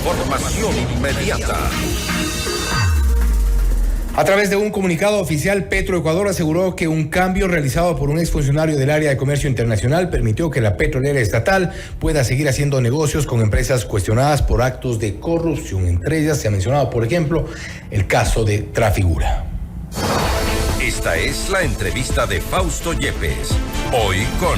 Información inmediata. A través de un comunicado oficial, Petroecuador aseguró que un cambio realizado por un exfuncionario del área de comercio internacional permitió que la petrolera estatal pueda seguir haciendo negocios con empresas cuestionadas por actos de corrupción. Entre ellas se ha mencionado, por ejemplo, el caso de Trafigura. Esta es la entrevista de Fausto Yepes. Hoy con...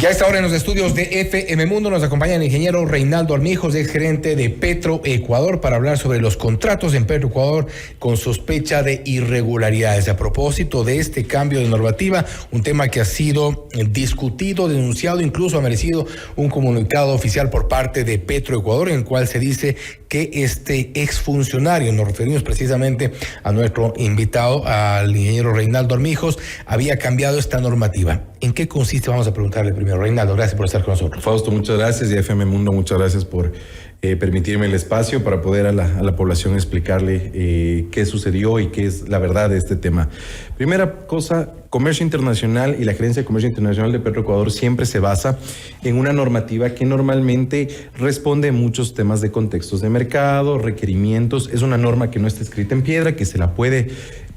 Ya a esta hora en los estudios de FM Mundo nos acompaña el ingeniero Reinaldo Armijos, exgerente de Petroecuador, para hablar sobre los contratos en Petroecuador con sospecha de irregularidades. A propósito de este cambio de normativa, un tema que ha sido discutido, denunciado, incluso ha merecido un comunicado oficial por parte de Petroecuador, en el cual se dice que este exfuncionario, nos referimos precisamente a nuestro invitado, al ingeniero Reinaldo Armijos, había cambiado esta normativa. ¿En qué consiste? Vamos a preguntarle primero. Reinaldo, gracias por estar con nosotros. Fausto, muchas gracias, y FM Mundo, muchas gracias por permitirme el espacio para poder a la población explicarle qué sucedió y qué es la verdad de este tema. Primera cosa, Comercio Internacional y la Gerencia de Comercio Internacional de Petroecuador siempre se basa en una normativa que normalmente responde a muchos temas de contextos de mercado, requerimientos. Es una norma que no está escrita en piedra, que se la puede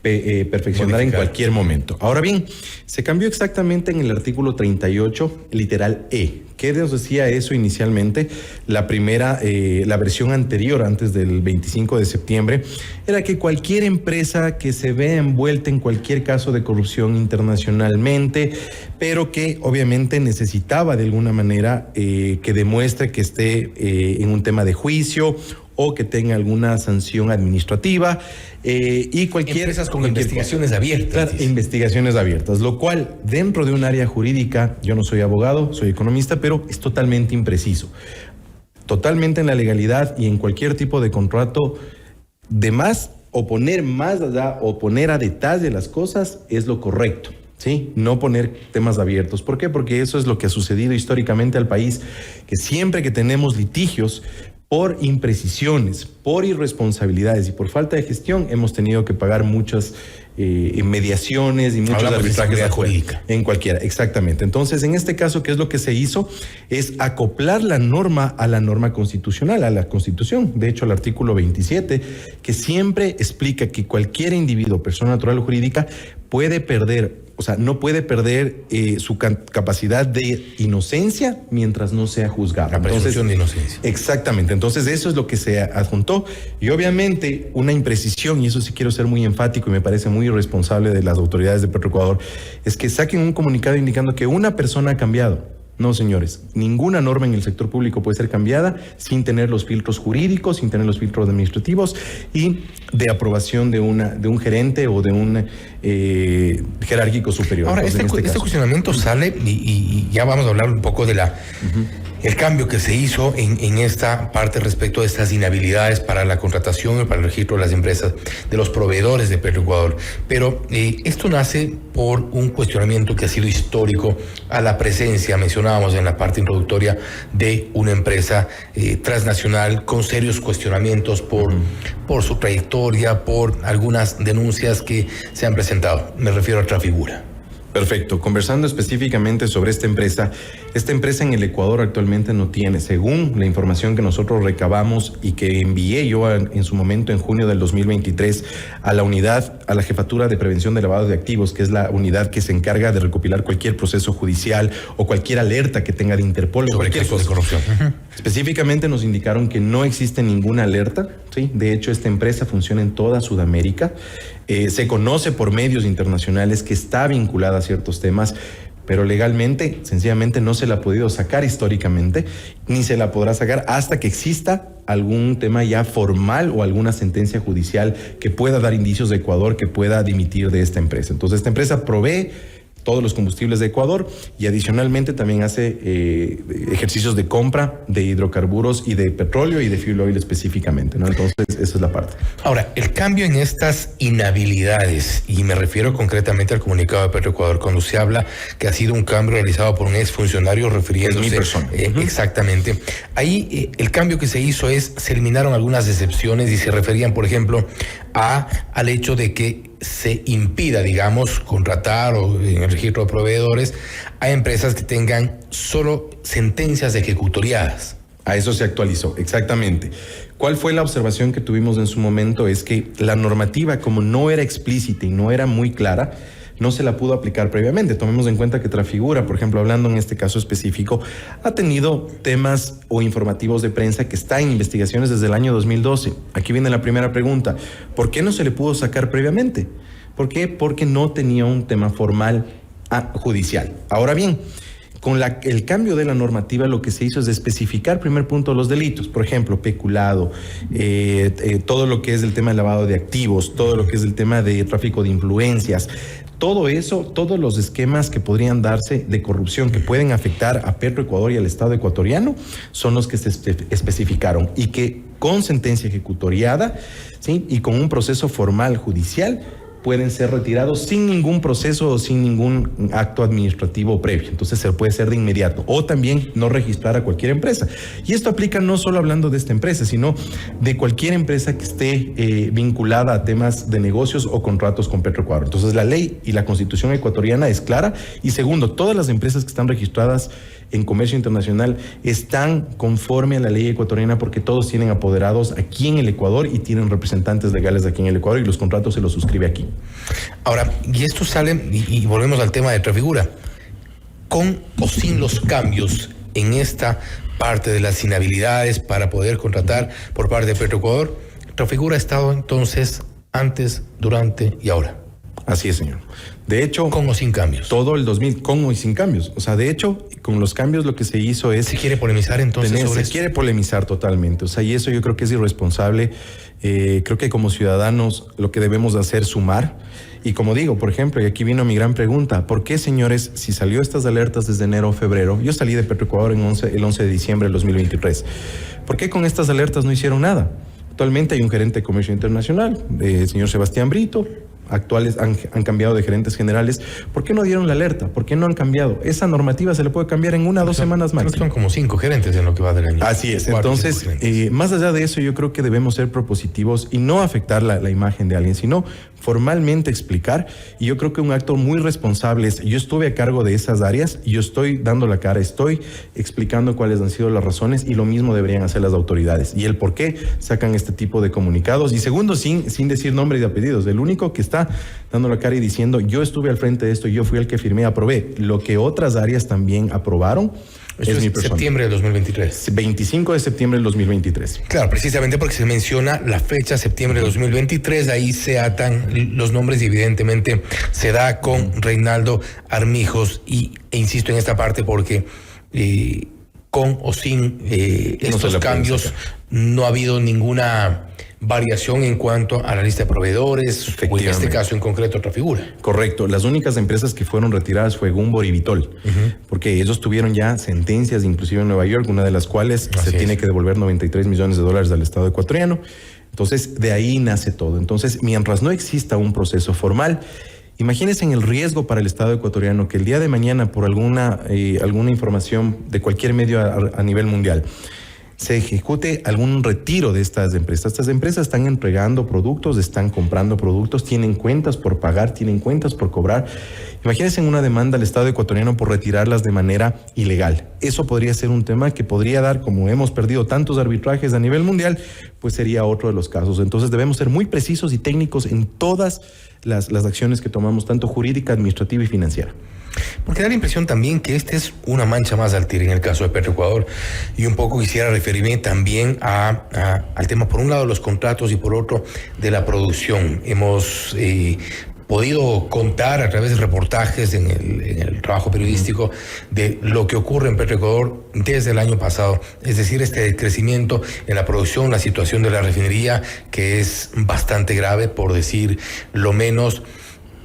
perfeccionar en cualquier momento. Ahora bien, se cambió exactamente en el artículo 38, literal E. ¿Qué nos decía eso inicialmente? La primera, la versión anterior, antes del 25 de septiembre, era que cualquier empresa que se vea envuelta en cualquier caso de corrupción internacionalmente, pero que obviamente necesitaba de alguna manera que demuestre que esté en un tema de juicio o que tenga alguna sanción administrativa, y cualquier... Empresas con investigaciones abiertas. Claro, investigaciones abiertas, lo cual dentro de un área jurídica, yo no soy abogado, soy economista, pero es totalmente impreciso. Totalmente en la legalidad y en cualquier tipo de contrato, de más o poner más allá o poner a detalle las cosas es lo correcto. Sí, no poner temas abiertos. ¿Por qué? Porque eso es lo que ha sucedido históricamente al país, que siempre que tenemos litigios por imprecisiones, por irresponsabilidades y por falta de gestión, hemos tenido que pagar muchas mediaciones y muchos arbitrajes jurídica. En cualquiera, exactamente. Entonces, en este caso, ¿qué es lo que se hizo? Es acoplar la norma a la norma constitucional, a la Constitución. De hecho, el artículo 27, que siempre explica que cualquier individuo, persona natural o jurídica, puede perder, o sea, no puede perder su capacidad de inocencia mientras no sea juzgado. La presunción de inocencia. Exactamente. Entonces, eso es lo que se adjuntó. Y obviamente, una imprecisión, y eso sí quiero ser muy enfático y me parece muy irresponsable de las autoridades de Petroecuador, es que saquen un comunicado indicando que una persona ha cambiado. No, señores, ninguna norma en el sector público puede ser cambiada sin tener los filtros jurídicos, sin tener los filtros administrativos y de aprobación de un gerente o de un jerárquico superior. Ahora, este cuestionamiento sale y ya vamos a hablar un poco de el cambio que se hizo en esta parte respecto de estas inhabilidades para la contratación y para el registro de las empresas, de los proveedores de Petroecuador. Pero esto nace por un cuestionamiento que ha sido histórico a la presencia, mencionábamos en la parte introductoria, de una empresa transnacional con serios cuestionamientos por su trayectoria, por algunas denuncias que se han presentado. Me refiero a Trafigura. Perfecto. Conversando específicamente sobre esta empresa en el Ecuador actualmente no tiene, según la información que nosotros recabamos y que envié yo en su momento en junio del 2023 a la Jefatura de Prevención de Lavado de Activos, que es la unidad que se encarga de recopilar cualquier proceso judicial o cualquier alerta que tenga de Interpol sobre casos de corrupción. Específicamente nos indicaron que no existe ninguna alerta, ¿sí? De hecho, esta empresa funciona en toda Sudamérica. Se conoce por medios internacionales que está vinculada a ciertos temas, pero legalmente, sencillamente no se la ha podido sacar históricamente, ni se la podrá sacar hasta que exista algún tema ya formal o alguna sentencia judicial que pueda dar indicios de Ecuador que pueda dimitir de esta empresa. Entonces, esta empresa provee todos los combustibles de Ecuador y adicionalmente también hace ejercicios de compra de hidrocarburos y de petróleo y de fuel oil específicamente, ¿no? Entonces, esa es la parte. Ahora, el cambio en estas inhabilidades, y me refiero concretamente al comunicado de Petroecuador, cuando se habla que ha sido un cambio realizado por un exfuncionario refiriéndose... Es mi persona. Exactamente. Ahí el cambio que se hizo se eliminaron algunas excepciones y se referían, por ejemplo, al hecho de que se impida, digamos, contratar o en el registro de proveedores a empresas que tengan solo sentencias ejecutoriadas. A eso se actualizó, exactamente. ¿Cuál fue la observación que tuvimos en su momento? Es que la normativa, como no era explícita y no era muy clara, no se la pudo aplicar previamente. Tomemos en cuenta que Trafigura, por ejemplo, hablando en este caso específico, ha tenido temas o informativos de prensa que está en investigaciones desde el año 2012. Aquí viene la primera pregunta. ¿Por qué no se le pudo sacar previamente? ¿Por qué? Porque no tenía un tema formal judicial. Ahora bien, con el cambio de la normativa, lo que se hizo es especificar, primer punto, los delitos. Por ejemplo, peculado, todo lo que es el tema de lavado de activos, todo lo que es el tema de tráfico de influencias. Todo eso, todos los esquemas que podrían darse de corrupción que pueden afectar a Petroecuador y al Estado ecuatoriano son los que se especificaron y que con sentencia ejecutoriada, ¿sí?, y con un proceso formal judicial pueden ser retirados sin ningún proceso o sin ningún acto administrativo previo. Entonces se puede hacer de inmediato o también no registrar a cualquier empresa. Y esto aplica no solo hablando de esta empresa, sino de cualquier empresa que esté vinculada a temas de negocios o contratos con Petroecuador. Entonces la ley y la Constitución ecuatoriana es clara. Y segundo, todas las empresas que están registradas en comercio internacional están conforme a la ley ecuatoriana porque todos tienen apoderados aquí en el Ecuador y tienen representantes legales aquí en el Ecuador y los contratos se los suscribe aquí. Ahora, y esto sale, y volvemos al tema de Trafigura, con o sin los cambios en esta parte de las inhabilidades para poder contratar por parte de Petroecuador, Trafigura ha estado entonces antes, durante y ahora. Así es, señor. De hecho, con o sin cambios. Todo el 2000, con o sin cambios. O sea, de hecho, con los cambios lo que se hizo es... ¿Se quiere polemizar entonces sobre esto? Se quiere polemizar totalmente. O sea, y eso yo creo que es irresponsable. Creo que como ciudadanos lo que debemos hacer es sumar. Y como digo, por ejemplo, y aquí vino mi gran pregunta, ¿por qué, señores, si salió estas alertas desde enero o febrero? Yo salí de Petroecuador el 11 de diciembre del 2023. ¿Por qué con estas alertas no hicieron nada? Actualmente hay un gerente de comercio internacional, el señor Sebastián Brito. Actuales han cambiado de gerentes generales. ¿Por qué no dieron la alerta? ¿Por qué no han cambiado? Esa normativa se le puede cambiar en 1 o 2 semanas máximo. Son como 5 gerentes en lo que va del año. Así es. Entonces, más allá de eso, yo creo que debemos ser propositivos y no afectar la imagen de alguien, sino formalmente explicar. Y yo creo que un acto muy responsable es, yo estuve a cargo de esas áreas y yo estoy dando la cara, estoy explicando cuáles han sido las razones y lo mismo deberían hacer las autoridades. Y el por qué sacan este tipo de comunicados. Y segundo, sin decir nombre y apellidos. El único que está dando la cara y diciendo, yo estuve al frente de esto, yo fui el que firmé, aprobé. Lo que otras áreas también aprobaron. Eso es mi persona. Septiembre del 2023. 25 de septiembre del 2023. Claro, precisamente porque se menciona la fecha, septiembre del 2023, ahí se atan los nombres y evidentemente se da con Reinaldo Armijos e insisto en esta parte porque con o sin estos cambios no ha habido ninguna variación en cuanto a la lista de proveedores, o en este caso en concreto Trafigura. Correcto. Las únicas empresas que fueron retiradas fue Gumbor y Vitol, porque ellos tuvieron ya sentencias, inclusive en Nueva York, una de las cuales tiene que devolver $93 millones al Estado ecuatoriano. Entonces, de ahí nace todo. Entonces, mientras no exista un proceso formal, imagínense en el riesgo para el Estado ecuatoriano que el día de mañana, por alguna información de cualquier medio a nivel mundial, se ejecute algún retiro de estas empresas. Estas empresas están entregando productos, están comprando productos, tienen cuentas por pagar, tienen cuentas por cobrar. Imagínense en una demanda al Estado ecuatoriano por retirarlas de manera ilegal. Eso podría ser un tema que podría dar, como hemos perdido tantos arbitrajes a nivel mundial, pues sería otro de los casos. Entonces debemos ser muy precisos y técnicos en todas las acciones que tomamos, tanto jurídica, administrativa y financiera. Porque da la impresión también que este es una mancha más al tigre en el caso de Petroecuador. Y un poco quisiera referirme también al tema, por un lado, de los contratos y por otro, de la producción. Hemos podido contar a través de reportajes en el trabajo periodístico de lo que ocurre en Petroecuador desde el año pasado. Es decir, este crecimiento en la producción, la situación de la refinería, que es bastante grave, por decir lo menos.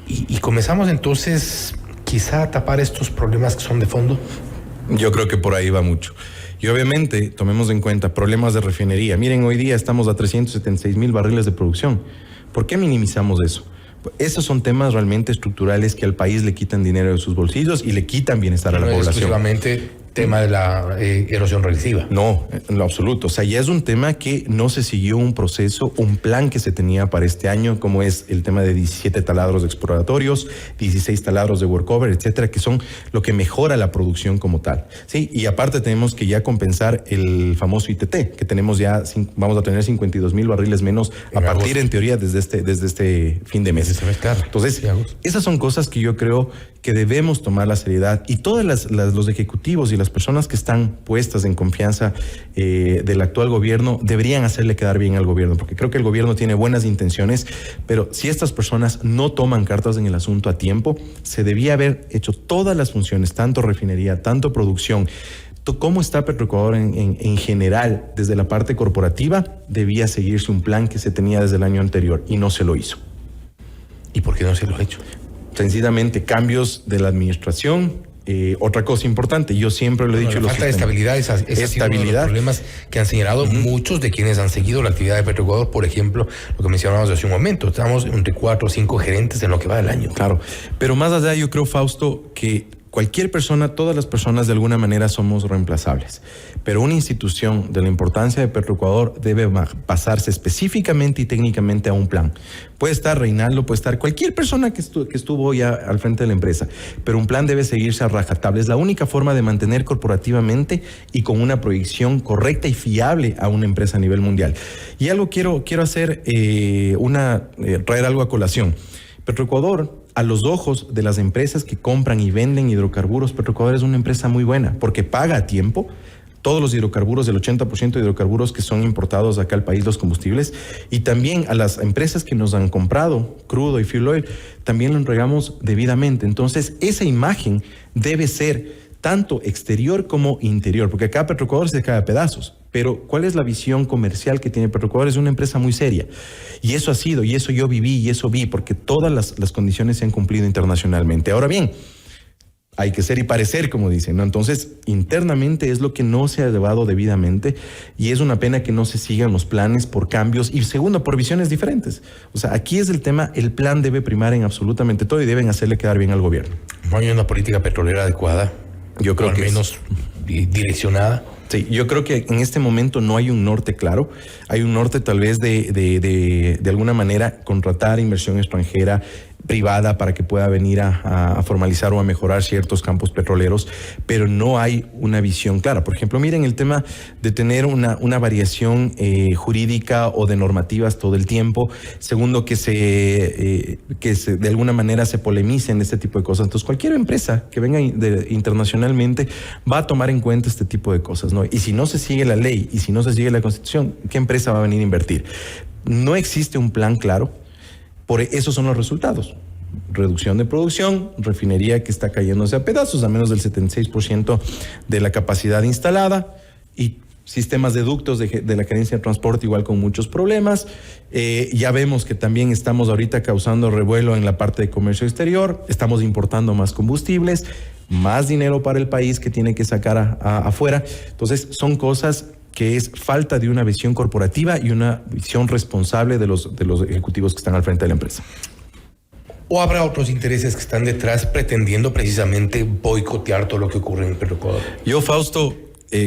Y comenzamos entonces quizá a tapar estos problemas que son de fondo. Yo creo que por ahí va mucho. Y obviamente, tomemos en cuenta problemas de refinería. Miren, hoy día estamos a 376,000 barriles de producción. ¿Por qué minimizamos eso? Esos son temas realmente estructurales que al país le quitan dinero de sus bolsillos y le quitan bienestar a la población. Exclusivamente tema de la erosión regresiva. No, en lo absoluto. O sea, ya es un tema que no se siguió un proceso, un plan que se tenía para este año, como es el tema de 17 taladros exploratorios, 16 taladros de workover, etcétera, que son lo que mejora la producción como tal. Sí, y aparte tenemos que ya compensar el famoso ITT, que tenemos ya, vamos a tener 52,000 barriles menos a partir, en teoría, desde este fin de mes. Entonces, esas son cosas que yo creo que debemos tomar la seriedad, y todos los ejecutivos y las personas que están puestas en confianza del actual gobierno deberían hacerle quedar bien al gobierno, porque creo que el gobierno tiene buenas intenciones, pero si estas personas no toman cartas en el asunto a tiempo, se debía haber hecho todas las funciones, tanto refinería, tanto producción. ¿Cómo está Petroecuador en general desde la parte corporativa? Debía seguirse un plan que se tenía desde el año anterior y no se lo hizo. ¿Y por qué no se lo ha hecho? Sencillamente cambios de la administración. Otra cosa importante, yo siempre lo he dicho. La falta de estabilidad, ese ha sido uno de los problemas que han señalado muchos de quienes han seguido la actividad de Petroecuador. Por ejemplo, lo que mencionábamos hace un momento, estamos entre 4 o 5 gerentes en lo que va del año. Claro, pero más allá yo creo, Fausto, que cualquier persona, todas las personas de alguna manera somos reemplazables, pero una institución de la importancia de Petroecuador debe basarse específicamente y técnicamente a un plan. Puede estar Reinaldo, puede estar cualquier persona que estuvo ya al frente de la empresa, pero un plan debe seguirse a rajatabla. Es la única forma de mantener corporativamente y con una proyección correcta y fiable a una empresa a nivel mundial. Y algo quiero hacer, traer algo a colación. Petroecuador, a los ojos de las empresas que compran y venden hidrocarburos, Petroecuador es una empresa muy buena porque paga a tiempo todos los hidrocarburos, el 80% de hidrocarburos que son importados acá al país, los combustibles, y también a las empresas que nos han comprado crudo y fuel oil, también lo entregamos debidamente. Entonces, esa imagen debe ser tanto exterior como interior, porque acá Petroecuador se cae a pedazos. Pero ¿cuál es la visión comercial que tiene Petroecuador? Es una empresa muy seria. Y eso ha sido, y eso yo viví, y eso vi, porque todas las condiciones se han cumplido internacionalmente. Ahora bien, hay que ser y parecer, como dicen, ¿no? Entonces, internamente es lo que no se ha llevado debidamente, y es una pena que no se sigan los planes por cambios, y segundo, por visiones diferentes. O sea, aquí es el tema, el plan debe primar en absolutamente todo y deben hacerle quedar bien al gobierno. No hay una política petrolera adecuada, yo creo, al menos direccionada. Sí, yo creo que en este momento no hay un norte claro. Hay un norte tal vez de alguna manera contratar inversión extranjera privada para que pueda venir a formalizar o a mejorar ciertos campos petroleros, pero no hay una visión clara. Por ejemplo, miren el tema de tener una variación jurídica o de normativas todo el tiempo. Segundo, que se de alguna manera se polemicen este tipo de cosas. Entonces, cualquier empresa que venga internacionalmente va a tomar en cuenta este tipo de cosas, ¿no? Y si no se sigue la ley y si no se sigue la Constitución, ¿qué empresa va a venir a invertir? No existe un plan claro. Por eso son los resultados. Reducción de producción, refinería que está cayéndose a pedazos, a menos del 76% de la capacidad instalada, y sistemas de ductos de la cadencia de transporte igual con muchos problemas. Ya vemos que también estamos ahorita causando revuelo en la parte de comercio exterior, estamos importando más combustibles, más dinero para el país que tiene que sacar afuera. Entonces son cosas que es falta de una visión corporativa y una visión responsable de los ejecutivos que están al frente de la empresa. ¿O habrá otros intereses que están detrás pretendiendo precisamente boicotear todo lo que ocurre en Petroecuador? Yo, Fausto,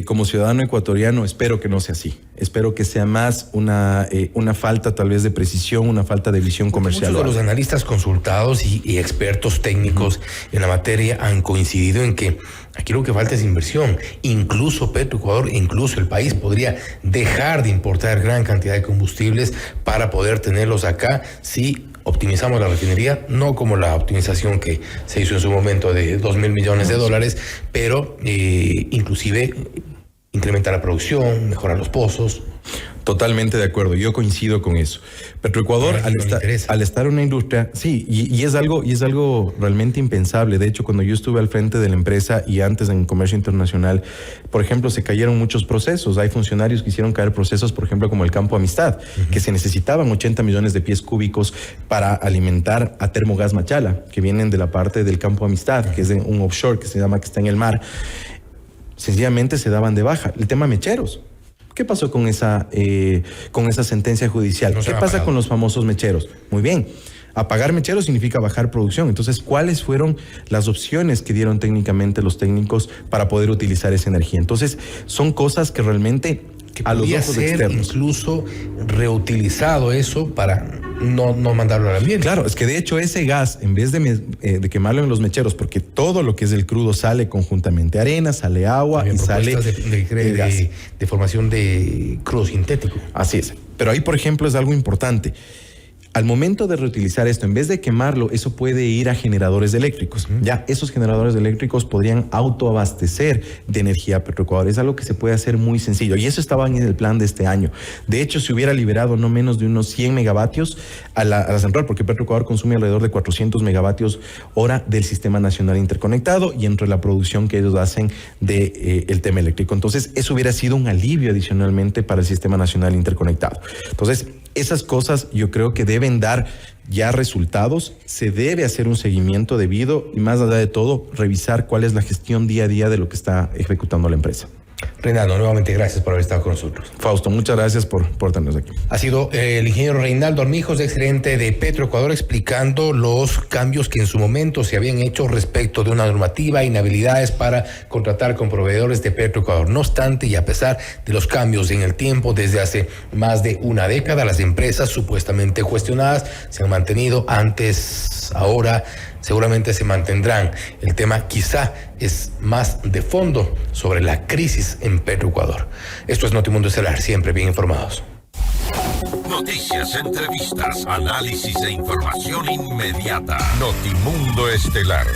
como ciudadano ecuatoriano, espero que no sea así. Espero que sea más una falta tal vez de precisión, una falta de visión comercial. Muchos de los analistas consultados y expertos técnicos en la materia han coincidido en que aquí lo que falta es inversión. Incluso Petroecuador, incluso el país podría dejar de importar gran cantidad de combustibles para poder tenerlos acá si optimizamos la refinería, no como la optimización que se hizo en su momento de $2,000 millones, pero inclusive incrementar la producción, mejorar los pozos. Totalmente de acuerdo, yo coincido con eso. Petroecuador, al estar en una industria, sí, y es algo realmente impensable. De hecho, cuando yo estuve al frente de la empresa y antes en comercio internacional, por ejemplo, se cayeron muchos procesos. Hay funcionarios que hicieron caer procesos, por ejemplo, como el Campo Amistad, que se necesitaban 80 millones de pies cúbicos para alimentar a Termogas Machala, que vienen de la parte del Campo Amistad, que es un offshore que se llama, que está en el mar. Sencillamente se daban de baja. El tema mecheros. ¿Qué pasó con esa sentencia judicial? ¿Qué pasa con los famosos mecheros? Muy bien. Apagar mecheros significa bajar producción. Entonces, ¿cuáles fueron las opciones que dieron técnicamente los técnicos para poder utilizar esa energía? Entonces, son cosas que realmente que a los podía ojos ser externos, incluso reutilizado eso para no mandarlo al ambiente. claro, es que de hecho ese gas, en vez de quemarlo en los mecheros, porque todo lo que es el crudo sale conjuntamente, arena, sale agua Había y sale propuestas gas. de formación de crudo sintético. Así es. Pero ahí, por ejemplo, es algo importante. Al momento de reutilizar esto, en vez de quemarlo, eso puede ir a generadores eléctricos. Ya esos generadores eléctricos podrían autoabastecer de energía a Petroecuador. Es algo que se puede hacer muy sencillo. Y eso estaba en el plan de este año. De hecho, se hubiera liberado no menos de unos 100 megavatios a la central, porque Petroecuador consume alrededor de 400 megavatios hora del Sistema Nacional Interconectado y entre la producción que ellos hacen del tema eléctrico. Entonces, eso hubiera sido un alivio adicionalmente para el Sistema Nacional Interconectado. Entonces, esas cosas yo creo que deben dar ya resultados, se debe hacer un seguimiento debido y más allá de todo, revisar cuál es la gestión día a día de lo que está ejecutando la empresa. Reinaldo, nuevamente gracias por haber estado con nosotros. Fausto, muchas gracias por tenernos aquí. Ha sido el ingeniero Reinaldo Armijos, exgerente de Petroecuador, explicando los cambios que en su momento se habían hecho respecto de una normativa, inhabilidades para contratar con proveedores de Petroecuador. No obstante, y a pesar de los cambios en el tiempo, desde hace más de una década, las empresas supuestamente cuestionadas se han mantenido antes, ahora seguramente se mantendrán. El tema quizá es más de fondo sobre la crisis en Petroecuador. Esto es Notimundo Estelar, siempre bien informados. Noticias, entrevistas, análisis e información inmediata. Notimundo Estelar.